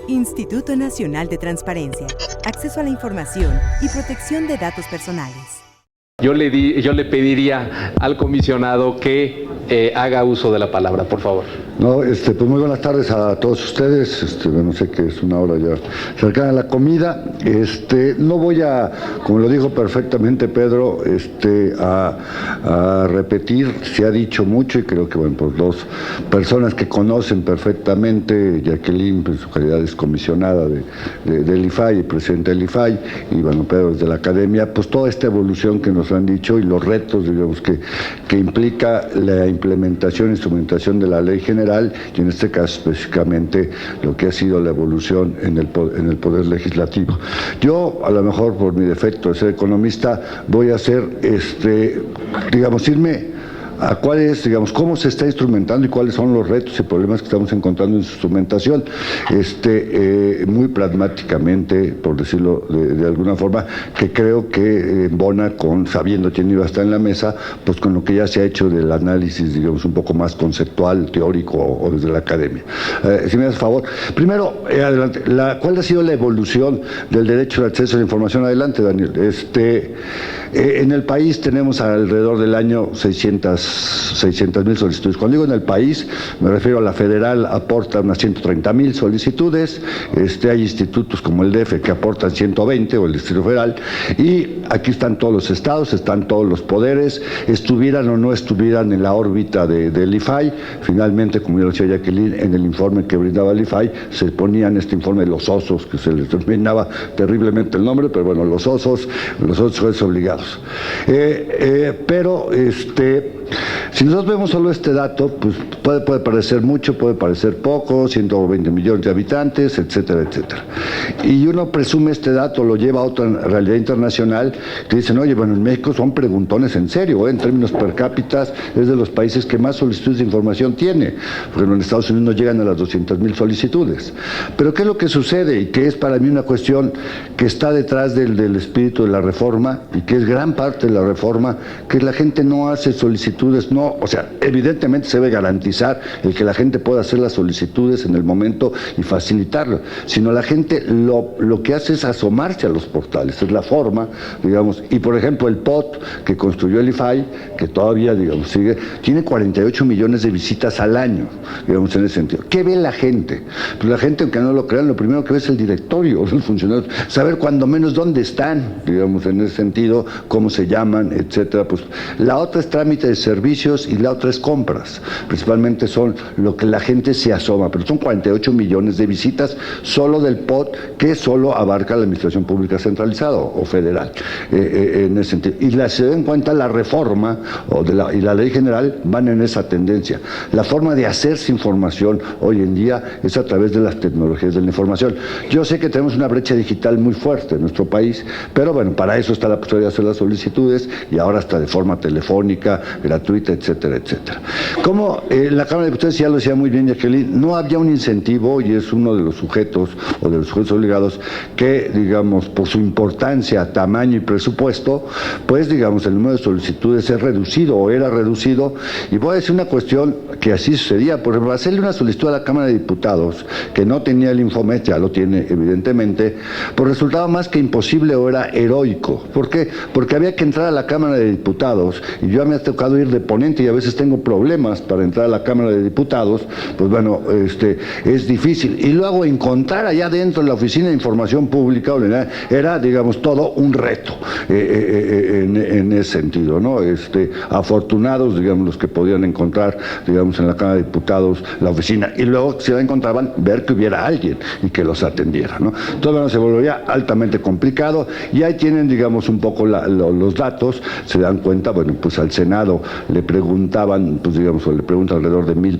Instituto Nacional de Transparencia, Acceso a la Información y Protección de Datos Personales. Yo le pediría al comisionado que haga uso de la palabra, por favor. No, pues muy buenas tardes a todos ustedes. Bueno, sé que es una hora ya cercana a la comida. No voy a, como lo dijo perfectamente Pedro, a repetir. Se ha dicho mucho y creo que bueno, pues dos personas que conocen perfectamente, Jacqueline, en su calidad es comisionada del IFAI, presidente del IFAI, y bueno, Pedro desde la academia, pues toda esta evolución que nos han dicho y los retos, digamos, que implica la implementación e instrumentación de la ley general, y en este caso específicamente lo que ha sido la evolución en el Poder Legislativo. Yo, a lo mejor por mi defecto de ser economista, voy a hacer, irme a cómo se está instrumentando y cuáles son los retos y problemas que estamos encontrando en su instrumentación, muy pragmáticamente, por decirlo de alguna forma, que creo que embona con, sabiendo quién iba a estar en la mesa, pues con lo que ya se ha hecho del análisis, digamos, un poco más conceptual, teórico o desde la academia. Si me das favor. Primero, adelante, ¿cuál ha sido la evolución del derecho de acceso a la información? Adelante, Daniel. En el país tenemos alrededor del año 600,000 solicitudes. Cuando digo en el país, me refiero a la federal, aporta unas 130,000 solicitudes, hay institutos como el DF que aportan 120, o el Distrito Federal, y aquí están todos los estados, están todos los poderes, estuvieran o no estuvieran en la órbita del IFAI. Finalmente, como ya lo decía Jacqueline, en el informe que brindaba el IFAI, se ponían este informe de los osos, que se les terminaba terriblemente el nombre, pero bueno, los osos jueces obligados. Pero si nosotros vemos solo este dato, pues puede parecer mucho, puede parecer poco, 120 millones de habitantes, etcétera, etcétera. Y uno presume este dato, lo lleva a otra realidad internacional, que dicen, oye, bueno, en México son preguntones en serio, en términos per cápita es de los países que más solicitudes de información tiene, porque en Estados Unidos no llegan a las 200,000 solicitudes. Pero ¿qué es lo que sucede? Y que es para mí una cuestión que está detrás del espíritu de la reforma, y que es gran parte de la reforma, que la gente no hace solicitudes, evidentemente se debe garantizar el que la gente pueda hacer las solicitudes en el momento y facilitarlo, sino la gente lo que hace es asomarse a los portales, es la forma, digamos, y por ejemplo el POT que construyó el IFAI, que todavía, digamos, sigue, tiene 48 millones de visitas al año, digamos, en ese sentido. ¿Qué ve la gente? Pues la gente, aunque no lo crean, lo primero que ve es el directorio, los funcionarios, saber cuando menos dónde están, digamos, en ese sentido, cómo se llaman, etcétera. Pues la otra es trámite de servicios y la otra es compras. Principalmente son lo que la gente se asoma, pero son 48 millones de visitas solo del POT, que solo abarca la administración pública centralizada o federal, en ese sentido. Y se den cuenta, la reforma y la ley general van en esa tendencia. La forma de hacerse información hoy en día es a través de las tecnologías de la información. Yo sé que tenemos una brecha digital muy fuerte en nuestro país, pero bueno, para eso está la posibilidad de hacer las solicitudes, y ahora hasta de forma telefónica, gratuita, etcétera, etcétera. Como la Cámara de Diputados, ya lo decía muy bien Jacqueline, no había un incentivo, y es uno de los sujetos o de los sujetos obligados que, digamos, por su importancia, tamaño y presupuesto, pues digamos, el número de solicitudes es reducido o era reducido. Y voy a decir una cuestión que así sucedía. Por ejemplo, hacerle una solicitud a la Cámara de Diputados que no tenía el Infomet, ya lo tiene evidentemente, pues resultaba más que imposible o era heroico. ¿Por qué? Porque había que entrar a la Cámara de Diputados, y yo me ha tocado ir de ponente y a veces tengo problemas para entrar a la Cámara de Diputados, pues bueno, es difícil. Y luego encontrar allá dentro de la Oficina de Información Pública era, digamos, todo un reto en ese sentido, ¿no? Afortunados, digamos, los que podían encontrar, digamos, en la Cámara de Diputados la oficina, y luego si la encontraban, ver que hubiera alguien y que los atendiera, ¿no? Entonces, bueno, se volvería altamente complicado, y ahí tienen, digamos, un poco los datos. Se dan cuenta, bueno, pues al Senado le preguntaban, pues digamos, le preguntan alrededor de 1,000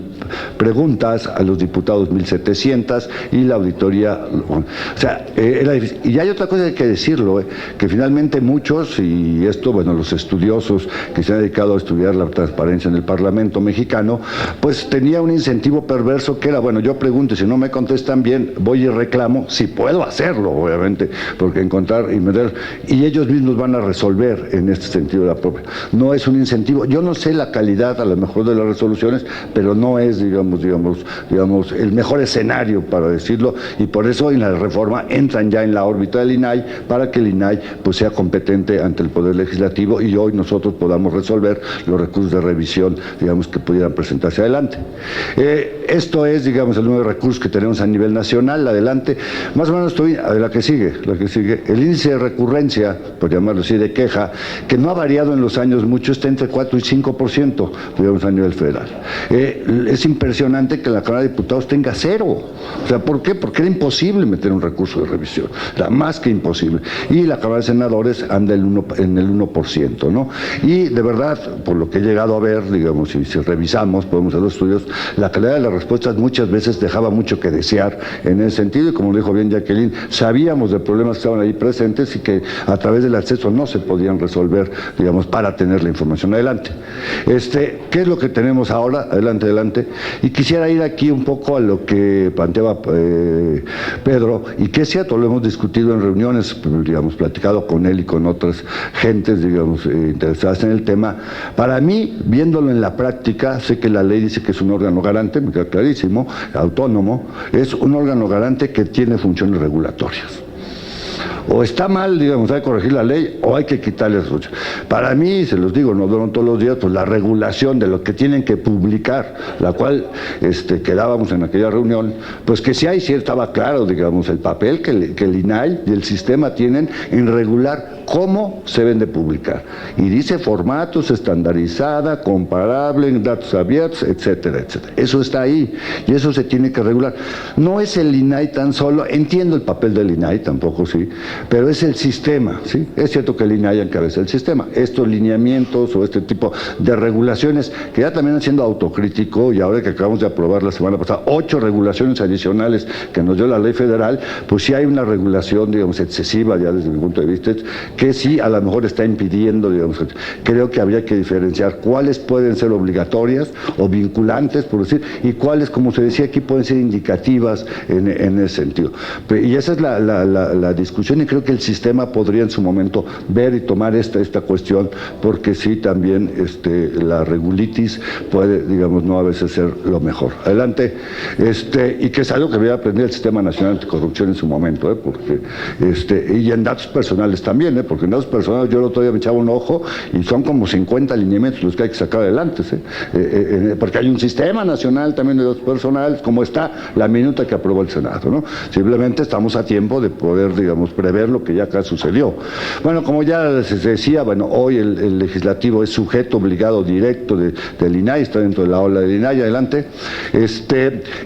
preguntas, a los diputados 1,700, y la auditoría, bueno, o sea, era difícil. Y hay otra cosa que hay que decirlo, que finalmente muchos, y esto, bueno, los estudiosos que se han dedicado a estudiar la transparencia en el Parlamento mexicano, pues tenía un incentivo perverso que era, bueno, yo pregunto, y si no me contestan bien, voy y reclamo, si puedo hacerlo, obviamente, porque encontrar y meter, y ellos mismos van a resolver en este sentido la propia. No es un incentivo. Yo no sé la calidad a lo mejor de las resoluciones, pero no es, digamos, el mejor escenario para decirlo, y por eso en la reforma entran ya en la órbita del INAI para que el INAI pues sea competente ante el Poder Legislativo y hoy nosotros podamos resolver los recursos de revisión, digamos, que pudieran presentarse adelante. Esto es, digamos, el nuevo recurso que tenemos a nivel nacional. Adelante, más o menos estoy a la que sigue, el índice de recurrencia, por llamarlo así, de queja, que no ha variado en los años mucho, está entre 4 y 5%, digamos, a nivel federal. Es impresionante que la Cámara de Diputados tenga 0. O sea, ¿por qué? Porque era imposible meter un recurso de revisión, era más que imposible. Y la Cámara de Senadores anda en el 1%, ¿no? Y de verdad, por lo que he llegado a ver, digamos, si revisamos, podemos hacer los estudios, la calidad de las respuestas muchas veces dejaba mucho que desear en ese sentido, y como dijo bien Jacqueline, sabíamos de problemas que estaban ahí presentes y que a través del acceso no se podían resolver, digamos, para tener la información adelante. ¿Qué es lo que tenemos ahora? Adelante. Y quisiera ir aquí un poco a lo que planteaba Pedro, y que es cierto, lo hemos discutido en reuniones, digamos, platicado con él y con otras gentes, digamos, interesadas en el tema. Para mí, viéndolo en la práctica, sé que la ley dice que es un órgano garante, me queda clarísimo, autónomo, es un órgano garante que tiene funciones regulatorias. O está mal, digamos, hay que corregir la ley, o hay que quitarle las funciones. Para mí, se los digo, no duran todos los días, pues la regulación de lo que tienen que publicar, la cual quedábamos en aquella reunión, pues que sí estaba claro, digamos, el papel que el INAI y el sistema tienen en regular cómo se deben de publicar. Y dice formatos, estandarizada, comparable, en datos abiertos, etcétera, etcétera. Eso está ahí, y eso se tiene que regular. No es el INAI tan solo, entiendo el papel del INAI, tampoco sí, pero es el sistema, ¿sí? Es cierto que el INAI encabeza el sistema. Estos lineamientos o este tipo de regulaciones, que ya también siendo autocrítico, y ahora que acabamos de aprobar la semana pasada 8 regulaciones adicionales que nos dio la ley federal, pues sí hay una regulación, digamos, excesiva ya desde mi punto de vista, que sí a lo mejor está impidiendo, digamos, creo que habría que diferenciar cuáles pueden ser obligatorias o vinculantes, por decir, y cuáles, como se decía aquí, pueden ser indicativas en ese sentido. Y esa es la discusión, y creo que el sistema podría en su momento ver y tomar esta cuestión, porque sí también la regulitis puede, digamos, no a veces ser lo mejor. Adelante, y que es algo que había aprendido el Sistema Nacional Anticorrupción en su momento, porque y en datos personales también, porque en datos personales yo el otro día me echaba un ojo y son como 50 lineamientos los que hay que sacar adelante, porque hay un Sistema Nacional también de datos personales, como está la minuta que aprobó el Senado, ¿no? Simplemente estamos a tiempo de poder, digamos, prever lo que ya acá sucedió. Bueno, como ya se decía, bueno, hoy el legislativo es sujeto obligado directo del INAI, está dentro de la ola del INAI, adelante.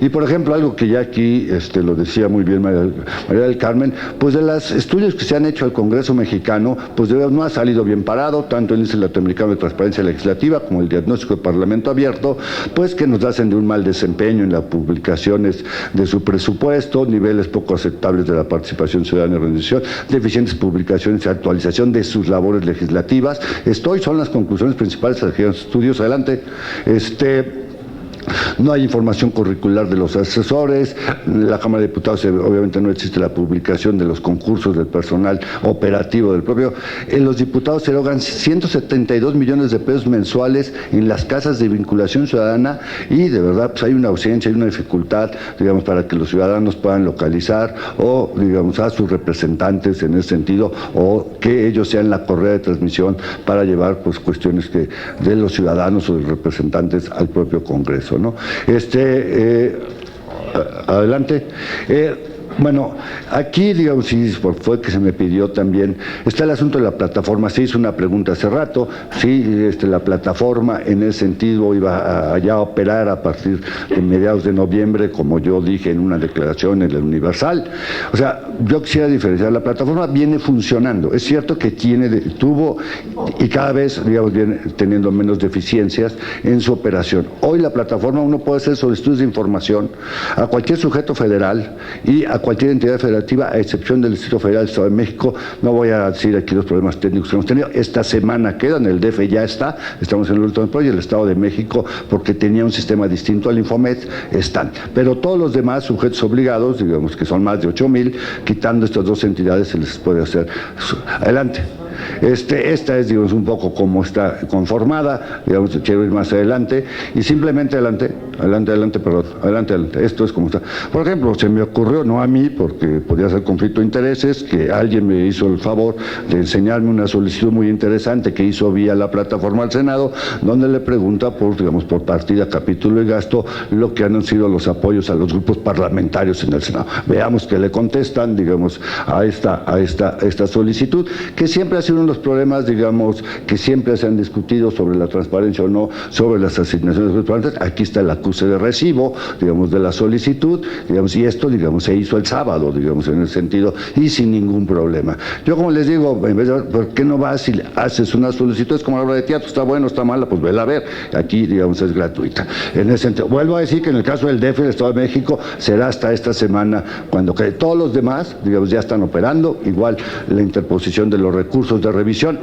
Y por ejemplo, algo que ya aquí lo decía muy bien María del Carmen, pues de los estudios que se han hecho al Congreso mexicano, pues no ha salido bien parado, tanto el índice latinoamericano de transparencia legislativa como el diagnóstico de Parlamento abierto, pues que nos hacen de un mal desempeño en las publicaciones de su presupuesto, niveles poco aceptables de la participación ciudadana y rendición, deficientes publicaciones y actualización de sus labores legislativas. Son las conclusiones principales de los estudios. Adelante. No hay información curricular de los asesores, en la Cámara de Diputados obviamente no existe la publicación de los concursos del personal operativo del propio. Los diputados erogan 172 millones de pesos mensuales en las casas de vinculación ciudadana, y de verdad pues hay una ausencia, hay una dificultad, digamos, para que los ciudadanos puedan localizar o, digamos, a sus representantes en ese sentido, o que ellos sean la correa de transmisión para llevar pues cuestiones de los ciudadanos o de los representantes al propio Congreso, ¿no? Adelante. Bueno, aquí, digamos, sí, fue que se me pidió también, está el asunto de la plataforma. Se hizo una pregunta hace rato, sí, la plataforma en ese sentido iba a ya operar a partir de mediados de noviembre, como yo dije en una declaración en el Universal. O sea, yo quisiera diferenciar, la plataforma viene funcionando, es cierto que tuvo y cada vez, digamos, viene teniendo menos deficiencias en su operación. Hoy la plataforma, uno puede hacer solicitudes de información a cualquier sujeto federal y a cualquier entidad federativa, a excepción del Distrito Federal del Estado de México. No voy a decir aquí los problemas técnicos que hemos tenido. Esta semana quedan, el DF ya está, estamos en el último pro, y el Estado de México, porque tenía un sistema distinto al Infomet, están. Pero todos los demás sujetos obligados, digamos que son más de 8,000, quitando estas dos entidades, se les puede hacer. Adelante. Esta es, digamos, un poco como está conformada, digamos, quiero ir más adelante, y simplemente adelante. Esto es como está. Por ejemplo, se me ocurrió, no a mí, porque podría ser conflicto de intereses, que alguien me hizo el favor de enseñarme una solicitud muy interesante que hizo vía la plataforma al Senado, donde le pregunta por, digamos, por partida, capítulo y gasto, lo que han sido los apoyos a los grupos parlamentarios en el Senado. Veamos que le contestan, digamos, a esta solicitud, que siempre ha sido uno de los problemas, digamos, que siempre se han discutido sobre la transparencia o no, sobre las asignaciones de los parlamentarios. Aquí está el acuse de recibo, digamos, de la solicitud, digamos, y esto, digamos, se hizo el sábado, digamos, en ese sentido, y sin ningún problema. Yo, como les digo, en vez de, ¿por qué no vas y haces una solicitud? Es como la obra de teatro, está bueno, está mala, pues vela a ver. Aquí, digamos, es gratuita. En ese sentido, vuelvo a decir que en el caso del DF, el Estado de México, será hasta esta semana, cuando todos los demás, digamos, ya están operando, igual la interposición de los recursos de revisión,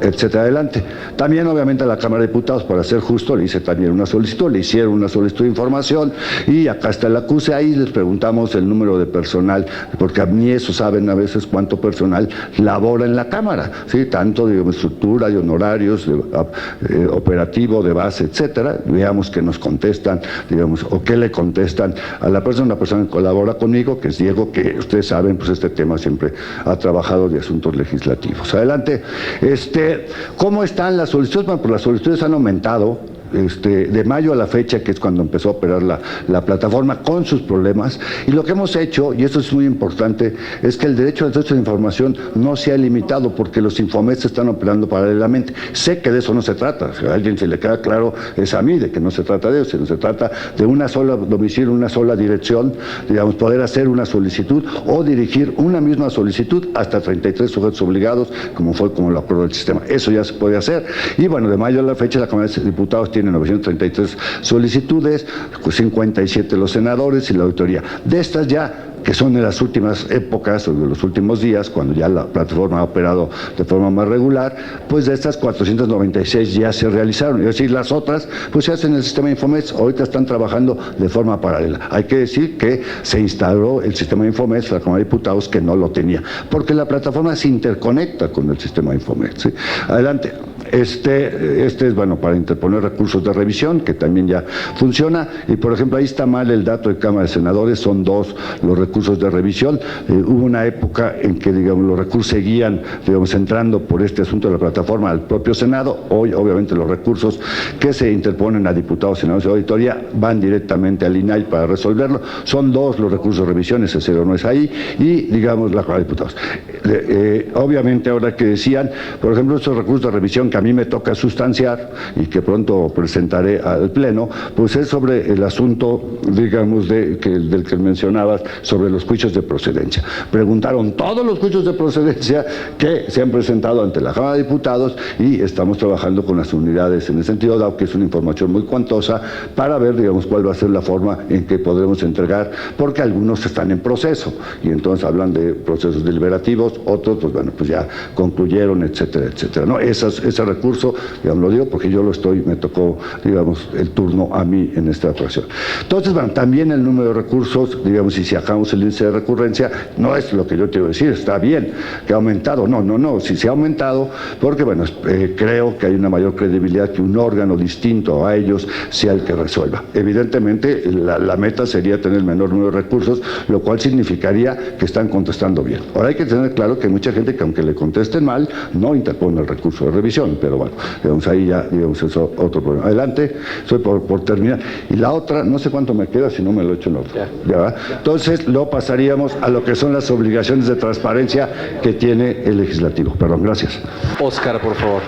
etcétera, adelante. También, obviamente, a la Cámara de Diputados, para ser justo, le hice también una solicitud, le hicieron una solicitud de información, y acá está el acuse. Ahí les preguntamos el número de personal, porque a mí eso saben a veces cuánto personal labora en la Cámara, ¿sí? Tanto, digamos, estructura, de honorarios, operativo, de base, etcétera. Veamos qué nos contestan, digamos, o qué le contestan a la persona que colabora conmigo, que es Diego, que ustedes saben, pues este tema siempre ha trabajado de asuntos legislativos. Adelante. ¿Cómo están las solicitudes? Bueno, pues las solicitudes han aumentado. De mayo a la fecha, que es cuando empezó a operar la plataforma, con sus problemas, y lo que hemos hecho, y esto es muy importante, es que el derecho al acceso a la información no se ha limitado, porque los Infomets están operando paralelamente. Sé que de eso no se trata, si a alguien se le queda claro, es a mí, de que no se trata de eso, sino se trata de una sola domicilio, una sola dirección, digamos, poder hacer una solicitud o dirigir una misma solicitud hasta 33 sujetos obligados, como lo acordó el sistema. Eso ya se puede hacer, y bueno, de mayo a la fecha la Cámara de Diputados tiene 933 solicitudes, 57 los senadores y la auditoría. De estas ya, que son de las últimas épocas o de los últimos días, cuando ya la plataforma ha operado de forma más regular, pues de estas 496 ya se realizaron. Es decir, las otras pues se hacen en el sistema Infomets, ahorita están trabajando de forma paralela. Hay que decir que se instaló el sistema Infomets, la Cámara de Diputados, que no lo tenía, porque la plataforma se interconecta con el sistema Infomets, ¿sí? Adelante. Este es, bueno, para interponer recursos de revisión, que también ya funciona, y por ejemplo, ahí está mal el dato de Cámara de Senadores, son 2 los recursos de revisión. Hubo una época en que, digamos, los recursos seguían, digamos, entrando por este asunto de la plataforma al propio Senado. Hoy, obviamente, los recursos que se interponen a diputados, senadores y auditoría van directamente al INAI para resolverlo. Son 2 los recursos de revisión, ese 0 no es ahí, y, digamos, la Cámara de Diputados. Obviamente, ahora que decían, por ejemplo, estos recursos de revisión que a mí me toca sustanciar y que pronto presentaré al Pleno, pues es sobre el asunto, digamos, del que mencionabas, sobre los juicios de procedencia. Preguntaron todos los juicios de procedencia que se han presentado ante la Cámara de Diputados, y estamos trabajando con las unidades en ese sentido, dado que es una información muy cuantosa, para ver, digamos, cuál va a ser la forma en que podremos entregar, porque algunos están en proceso, y entonces hablan de procesos deliberativos, otros, pues bueno, pues ya concluyeron, etcétera, etcétera, ¿no? Ese recurso, digamos, lo digo porque yo me tocó, digamos, el turno a mí en esta ocasión. Entonces, bueno, también el número de recursos, digamos, si sacamos el índice de recurrencia, no es lo que yo quiero decir, está bien que ha aumentado, no, si se ha aumentado, porque, bueno, creo que hay una mayor credibilidad que un órgano distinto a ellos sea el que resuelva. Evidentemente, la meta sería tener el menor número de recursos, lo cual significaría que están contestando bien. Ahora hay que tener claro que hay mucha gente que, aunque le contesten mal, no interpone el recurso de revisión, pero bueno, digamos, ahí ya, digamos, es otro problema. Adelante, estoy por terminar. Y la otra, no sé cuánto me queda, si no me lo echo en otro. ¿Ya? Entonces, lo pasaríamos a lo que son las obligaciones de transparencia que tiene el legislativo. Perdón, gracias. Óscar, por favor.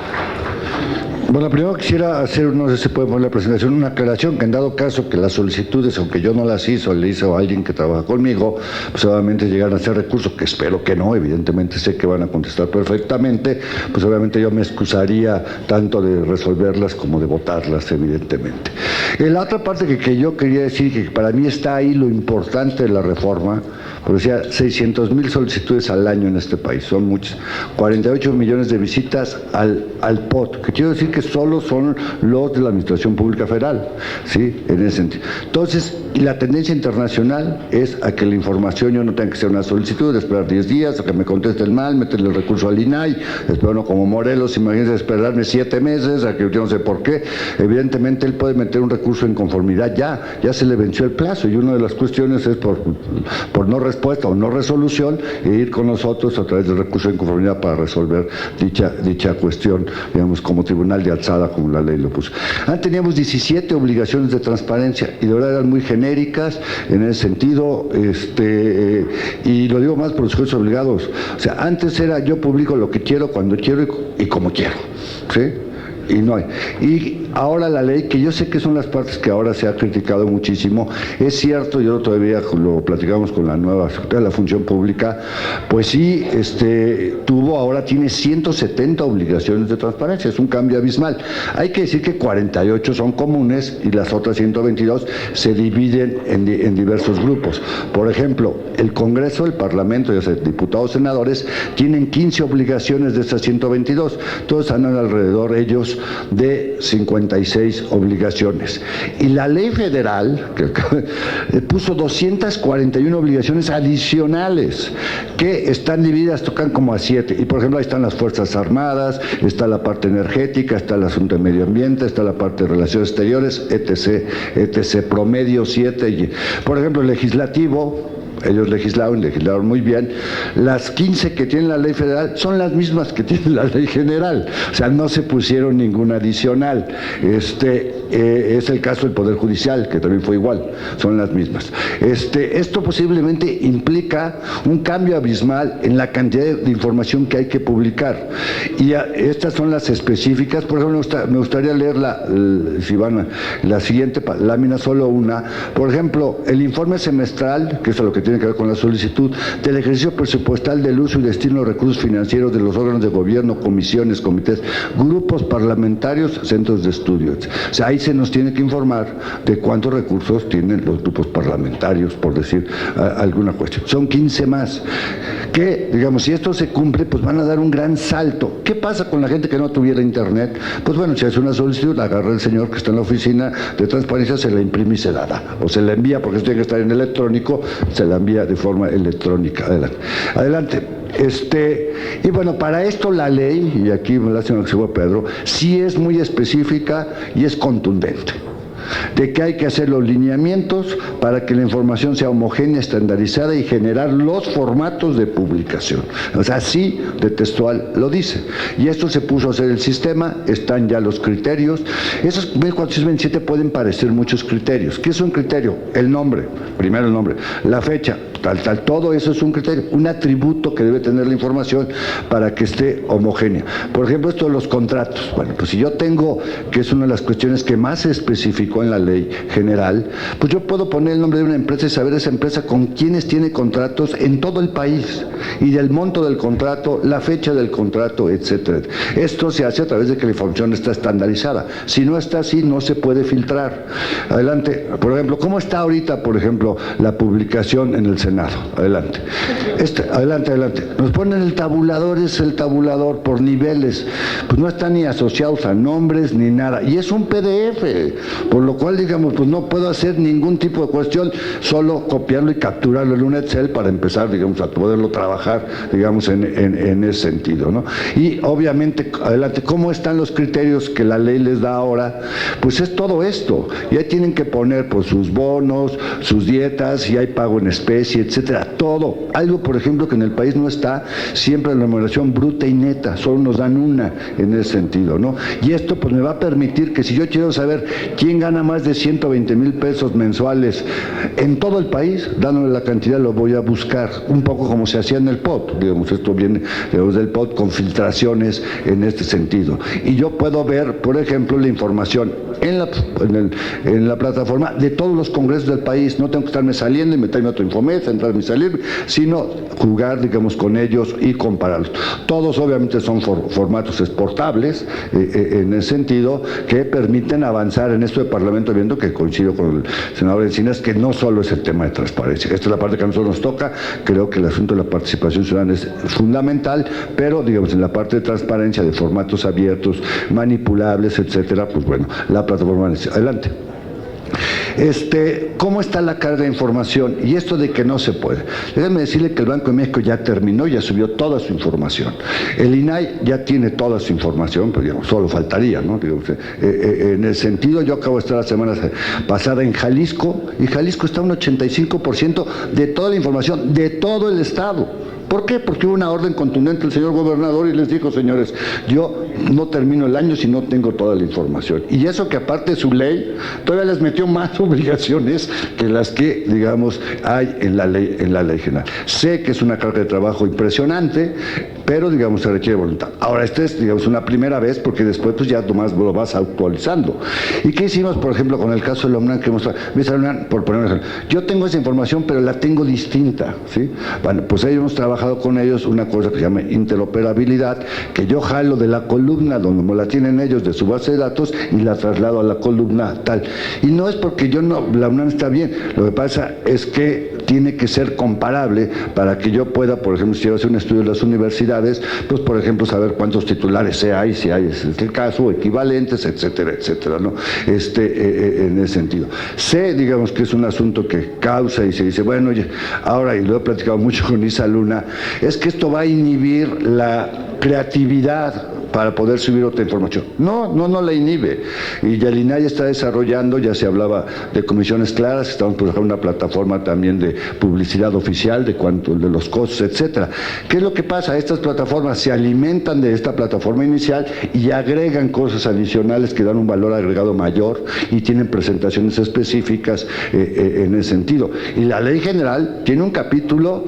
Bueno, primero quisiera hacer, no sé si puede poner la presentación, una aclaración, que en dado caso que las solicitudes, aunque yo no las hizo, le hizo a alguien que trabaja conmigo, pues obviamente llegan a ser recursos, que espero que no, evidentemente sé que van a contestar perfectamente, pues obviamente yo me excusaría tanto de resolverlas como de votarlas, evidentemente. La otra parte que yo quería decir, que para mí está ahí lo importante de la reforma, porque decía 600,000 solicitudes al año en este país, son muchas, 48 millones de visitas al POT, que quiero decir que que solo son los de la Administración Pública Federal, ¿sí? En ese sentido. Entonces, y la tendencia internacional es a que la información yo no tenga que hacer una solicitud, de esperar 10 días, a que me contesten mal, meterle el recurso al INAI, después uno como Morelos, imagínense esperarme 7 meses, a que yo no sé por qué. Evidentemente él puede meter un recurso en conformidad, ya se le venció el plazo, y una de las cuestiones es por no respuesta o no resolución, e ir con nosotros a través del recurso en conformidad para resolver dicha cuestión, digamos, como tribunal de alzada, como la ley lo puso. Antes teníamos 17 obligaciones de transparencia, y de verdad eran muy genéricas en ese sentido, y lo digo más por los jueces obligados. O sea, antes era yo publico lo que quiero, cuando quiero y como quiero, ¿sí? Y no hay. Y ahora la ley, que yo sé que son las partes que ahora se ha criticado muchísimo, es cierto, yo todavía lo platicamos con la nueva Secretaría de la Función Pública, pues sí, ahora tiene 170 obligaciones de transparencia, es un cambio abismal. Hay que decir que 48 son comunes y las otras 122 se dividen en diversos grupos. Por ejemplo, el Congreso, el Parlamento, ya sea diputados, senadores, tienen 15 obligaciones de esas 122, todos andan alrededor ellos de 56 obligaciones. Y la ley federal puso 241 obligaciones adicionales que están divididas, tocan como a 7. Y por ejemplo, ahí están las Fuerzas Armadas, está la parte energética, está el asunto de medio ambiente, está la parte de relaciones exteriores, etc. Promedio 7. Por ejemplo, el legislativo, ellos legislaron muy bien. Las 15 que tiene la ley federal son las mismas que tiene la ley general, o sea, no se pusieron ninguna adicional. Es el caso del Poder Judicial, que también fue igual, son las mismas. Esto posiblemente implica un cambio abismal en la cantidad de información que hay que publicar. Y estas son las específicas. Por ejemplo, me gustaría leer la siguiente lámina, solo una. Por ejemplo, el informe semestral, que es lo que tiene que ver con la solicitud, del ejercicio presupuestal del uso y destino de recursos financieros de los órganos de gobierno, comisiones, comités, grupos parlamentarios, centros de estudio. O sea, ahí se nos tiene que informar de cuántos recursos tienen los grupos parlamentarios, por decir alguna cuestión. Son 15 más, que, digamos, si esto se cumple, pues van a dar un gran salto. ¿Qué pasa con la gente que no tuviera internet? Pues bueno, si hace una solicitud, agarra el señor que está en la oficina de transparencia, se la imprime y se la da, o se la envía, porque esto tiene que estar en electrónico, se la envía de forma electrónica. Adelante. Y bueno, para esto la ley, y aquí me la hace Pedro, sí es muy específica y es contundente, de que hay que hacer los lineamientos para que la información sea homogénea, estandarizada y generar los formatos de publicación. O sea, así de textual lo dice. Y esto se puso a hacer el sistema, están ya los criterios. Esos 1427 pueden parecer muchos criterios. ¿Qué es un criterio? El nombre, primero el nombre, la fecha, todo eso es un criterio, un atributo que debe tener la información para que esté homogénea. Por ejemplo, esto de los contratos. Bueno, pues si yo tengo, que es una de las cuestiones que más se especificó en la ley general, pues yo puedo poner el nombre de una empresa y saber esa empresa con quienes tiene contratos en todo el país, y del monto del contrato, la fecha del contrato, etcétera. Esto se hace a través de que la información está estandarizada. Si no está así, no se puede filtrar. Adelante. Por ejemplo, ¿cómo está ahorita, por ejemplo, la publicación en el Senado? Adelante. Adelante. Nos ponen el tabulador, es el tabulador por niveles. Pues no están ni asociados a nombres ni nada. Y es un PDF, por lo cual, digamos, pues no puedo hacer ningún tipo de cuestión, solo copiarlo y capturarlo en un Excel para empezar, digamos, a poderlo trabajar, digamos, en ese sentido, ¿no? Y obviamente, adelante, ¿cómo están los criterios que la ley les da ahora? Pues es todo esto. Y ahí tienen que poner, pues, sus bonos, sus dietas, si hay pago en especie, etcétera, todo. Algo, por ejemplo, que en el país no está, siempre la remuneración bruta y neta, solo nos dan una en ese sentido, ¿no? Y esto pues me va a permitir que si yo quiero saber quién gana más de 120,000 pesos mensuales en todo el país, dándole la cantidad, lo voy a buscar, un poco como se hacía en el POT, digamos, esto viene del POT con filtraciones en este sentido. Y yo puedo ver, por ejemplo, la información en la plataforma de todos los congresos del país, no tengo que estarme saliendo y meterme a otro Infomet, entrarme y salir, sino jugar, digamos, con ellos y compararlos. Todos obviamente son formatos exportables, en el sentido que permiten avanzar en esto de Parlamento, viendo que coincido con el senador Encinas, que no solo es el tema de transparencia. Esta es la parte que a nosotros nos toca. Creo que el asunto de la participación participación ciudadana es fundamental, pero digamos en la parte de transparencia, de formatos abiertos, manipulables, etcétera, pues bueno, la plataforma adelante. ¿Cómo está la carga de información? Y esto de que no se puede. Déjenme decirle que el Banco de México ya terminó, ya subió toda su información. El INAI ya tiene toda su información, pero digamos, solo faltaría, ¿no? Digamos, en el sentido, yo acabo de estar la semana pasada en Jalisco, y Jalisco está un 85% de toda la información, de todo el estado. ¿Por qué? Porque hubo una orden contundente del señor gobernador y les dijo, señores, yo no termino el año si no tengo toda la información. Y eso que aparte de su ley, todavía les metió más obligaciones que las que, digamos, hay en la ley general. Sé que es una carga de trabajo impresionante, pero, digamos, se requiere voluntad. Ahora, esta es, digamos, una primera vez, porque después, pues, ya nomás lo vas actualizando. ¿Y qué hicimos, por ejemplo, con el caso de la UNAM que hemos por poner un ejemplo? Yo tengo esa información, pero la tengo distinta, ¿sí? Bueno, pues ahí hemos trabajado con ellos una cosa que se llama interoperabilidad, que yo jalo de la columna donde me la tienen ellos de su base de datos y la traslado a la columna tal. Y no es porque la UNAM está bien, lo que pasa es que tiene que ser comparable para que yo pueda, por ejemplo, si yo hago un estudio en las universidades, pues por ejemplo saber cuántos titulares hay, si hay es el caso, equivalentes, etcétera, etcétera, ¿no? En ese sentido. Sé, digamos, que es un asunto que causa y se dice, bueno, oye, ahora, y lo he platicado mucho con Isa Luna, es que esto va a inhibir la creatividad para poder subir otra información. No la inhibe. Y ya el INAI está desarrollando, ya se hablaba de comisiones claras, estamos por ejemplo una plataforma también de publicidad oficial, de los costos, etcétera. ¿Qué es lo que pasa? Estas plataformas se alimentan de esta plataforma inicial y agregan cosas adicionales que dan un valor agregado mayor y tienen presentaciones específicas en ese sentido. Y la ley general tiene un capítulo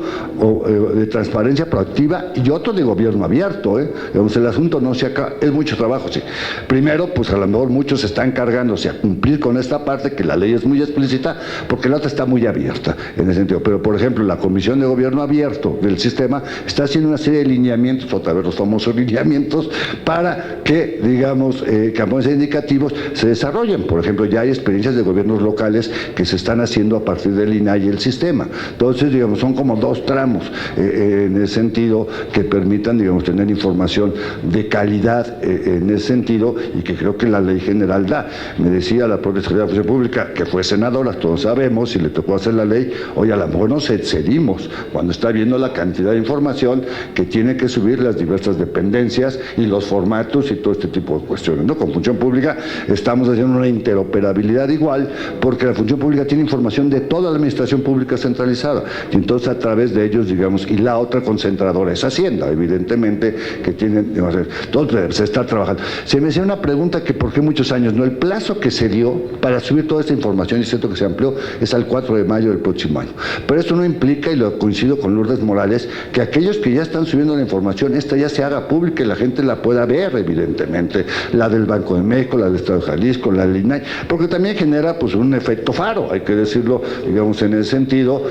de transparencia proactiva y otro de gobierno abierto, Digamos, el asunto no se acaba, es mucho trabajo, sí. Primero, pues a lo mejor muchos están cargándose a cumplir con esta parte, que la ley es muy explícita, porque la otra está muy abierta en ese sentido. Pero, por ejemplo, la Comisión de Gobierno Abierto del sistema está haciendo una serie de lineamientos, otra vez los famosos lineamientos, para que, digamos, campos indicativos se desarrollen. Por ejemplo, ya hay experiencias de gobiernos locales que se están haciendo a partir del INAI y el sistema. Entonces, digamos, son como dos tramos en ese sentido que permitan, digamos, tener información de calidad en ese sentido y que creo que la ley general da. Me decía la propia Secretaría de Función Pública, que fue senadora, todos sabemos, si le tocó hacer la ley, oye, a lo mejor nos excedimos cuando está viendo la cantidad de información que tiene que subir las diversas dependencias y los formatos y todo este tipo de cuestiones, ¿no? Con Función Pública estamos haciendo una interoperabilidad igual, porque la Función Pública tiene información de toda la administración pública centralizada, y entonces a través de ellos, digamos, y la otra concentradora es Hacienda, evidentemente, que tienen, digamos, entonces se está trabajando. Se me hacía una pregunta que por qué muchos años, ¿no? El plazo que se dio para subir toda esta información, y siento que se amplió, es al 4 de mayo del próximo año. Pero esto no implica, y lo coincido con Lourdes Morales, que aquellos que ya están subiendo la información, esta ya se haga pública y la gente la pueda ver, evidentemente, la del Banco de México, la del Estado de Jalisco, la del INAI, porque también genera pues un efecto faro, hay que decirlo, digamos, en ese sentido,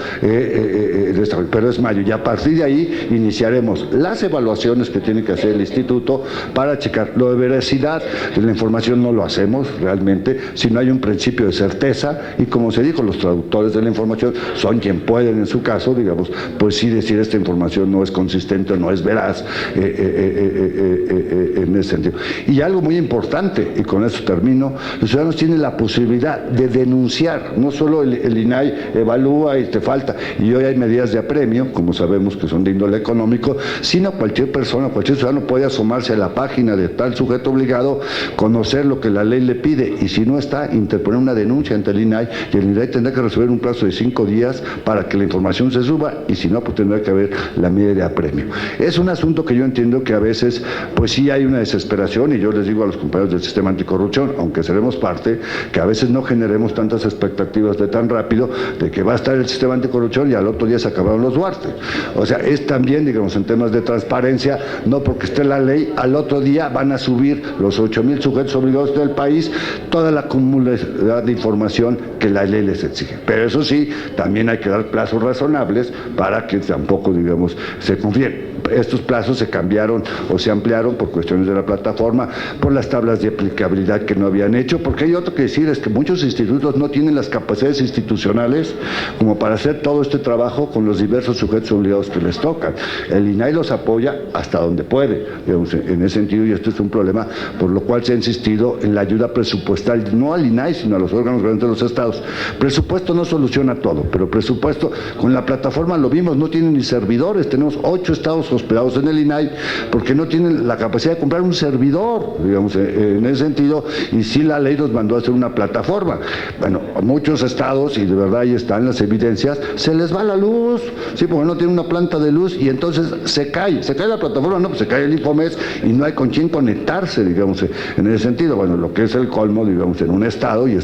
pero es mayo, y a partir de ahí iniciaremos las evaluaciones que tiene que hacer el instituto para checar. Lo de veracidad de la información no lo hacemos realmente si no hay un principio de certeza, y como se dijo, los traductores de la información son quien pueden en su caso, digamos, pues sí decir esta información no es consistente o no es veraz en ese sentido. Y algo muy importante, y con eso termino, los ciudadanos tienen la posibilidad de denunciar, no solo el INAI evalúa y te falta, y hoy hay medidas de apremio, como sabemos que son de índole económico, sino cualquier persona, cualquier ciudadano puede asomarse a la página de tal sujeto obligado, conocer lo que la ley le pide, y si no está, interponer una denuncia ante el INAI, y el INAI tendrá que resolver un plazo de 5 días para que la información se suba, y si no, pues tendrá que haber la medida de apremio. Es un asunto que yo entiendo que a veces, pues sí hay una desesperación, y yo les digo a los compañeros del sistema anticorrupción, aunque seremos parte, que a veces no generemos tantas expectativas de tan rápido, de que va a estar el sistema anticorrupción y al otro día se acabaron los Duarte. O sea, es también, digamos, en temas de transparencia, no porque esté la ley, al otro día van a subir los 8,000 sujetos obligados del país toda la acumulación de información que la ley les exige. Pero eso sí, también hay que dar plazos razonables para que tampoco, digamos, se confíen. estos plazos se cambiaron o se ampliaron por cuestiones de la plataforma, por las tablas de aplicabilidad que no habían hecho, porque hay otro que decir, es que muchos institutos no tienen las capacidades institucionales como para hacer todo este trabajo con los diversos sujetos obligados que les tocan. El INAI los apoya hasta donde puede, digamos, en ese sentido, y esto es un problema por lo cual se ha insistido en la ayuda presupuestal, no al INAI, sino a los órganos gobernantes de los estados. Presupuesto no soluciona todo, pero presupuesto, con la plataforma lo vimos, no tienen ni servidores, tenemos 8 estados hospedados en el INAI porque no tienen la capacidad de comprar un servidor, digamos, en ese sentido, y sí la ley nos mandó a hacer una plataforma. Bueno, a muchos estados, y de verdad ahí están las evidencias, se les va la luz, sí, porque no tienen una planta de luz, y entonces se cae la plataforma, no, pues se cae el Infomex y no hay con quién conectarse, digamos, en ese sentido. Bueno, lo que es el colmo, digamos, en un estado, y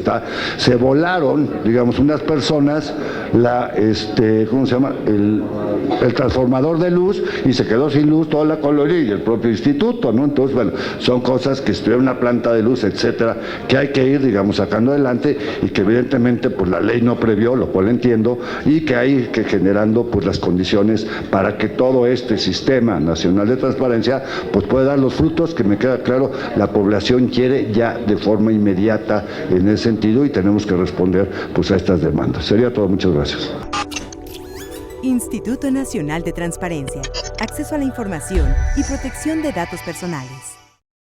se volaron, digamos, unas personas, ¿cómo se llama? El transformador de luz, y se quedó sin luz toda la colonia y el propio instituto, ¿no? Entonces, bueno, son cosas que estuviera una planta de luz, etcétera, que hay que ir, digamos, sacando adelante, y que evidentemente pues la ley no previó, lo cual entiendo, y que hay que generando pues las condiciones para que todo este sistema nacional de transparencia pues pueda dar los frutos que me queda claro la población quiere ya de forma inmediata en ese sentido, y tenemos que responder pues a estas demandas. Sería todo, muchas gracias. Instituto Nacional de Transparencia, Acceso a la Información y Protección de Datos Personales.